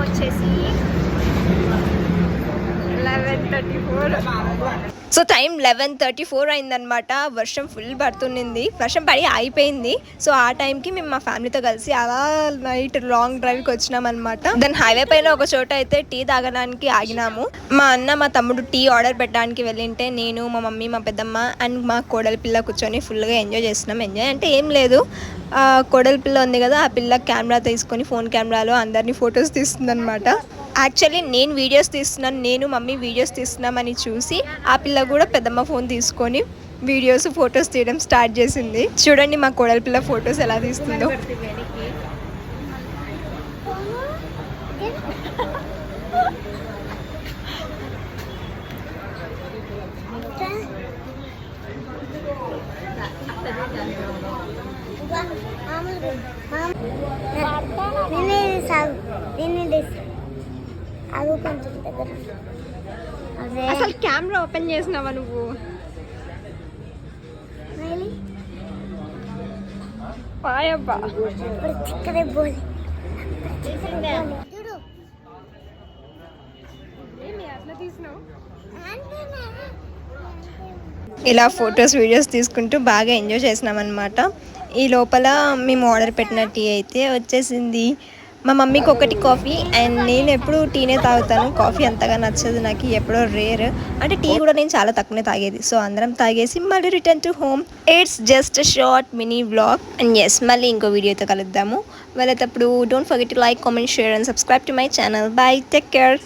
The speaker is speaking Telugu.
వచ్చేసి 11:34. సో టైం 11:34 అయిందనమాట. వర్షం ఫుల్ పడుతుంది, వర్షం పడి అయిపోయింది. సో ఆ టైంకి మేము మా ఫ్యామిలీతో కలిసి అలా నైట్ లాంగ్ డ్రైవ్కి వచ్చినాం అనమాట. దాని హైవే పైన ఒక చోట అయితే టీ తాగడానికి ఆగినాము. మా అన్న మా తమ్ముడు టీ ఆర్డర్ పెట్టడానికి వెళ్ళింటే నేను, మా మమ్మీ, మా పెద్దమ్మ అండ్ మా కోడలి పిల్ల కూర్చొని ఫుల్గా ఎంజాయ్ చేస్తున్నాం. ఎంజాయ్ అంటే ఏం లేదు, కోడలి పిల్ల ఉంది కదా, ఆ పిల్ల కెమెరా తీసుకొని ఫోన్ కెమెరాలో అందరినీ ఫొటోస్ తీస్తుంది అనమాట. యాక్చువల్లీ నేను వీడియోస్ తీస్తున్నాను, నేను మమ్మీ వీడియోస్ తీస్తున్నామని చూసి ఆ పిల్ల కూడా పెద్దమ్మ ఫోన్ తీసుకొని వీడియోస్ ఫొటోస్ తీయడం స్టార్ట్ చేసింది. చూడండి మా కోడలి పిల్ల ఫొటోస్ ఎలా తీస్తుందో. అసలు కెమెరా ఓపెన్ చేసినావా నువ్వు? పాయబ్బా ఇలా ఫొటోస్ వీడియోస్ తీసుకుంటూ బాగా ఎంజాయ్ చేసినాం అనమాట. ఈ లోపల మేము ఆర్డర్ పెట్టిన టీ అయితే వచ్చేసింది. మా మమ్మీకి ఒకటి కాఫీ అండ్ నేను ఎప్పుడు టీనే తాగుతాను, కాఫీ అంతగా నచ్చదు నాకు, ఎప్పుడో రేర్. అంటే టీ కూడా నేను చాలా తక్కువనే తాగేది. సో అందరం తాగేసి మళ్ళీ return to home. It's just short mini vlog and yes, మళ్ళీ ఇంకో వీడియోతో కలుద్దాము. వెళ్ళేటప్పుడు don't forget to like, comment, share and subscribe to my channel. Bye, take care.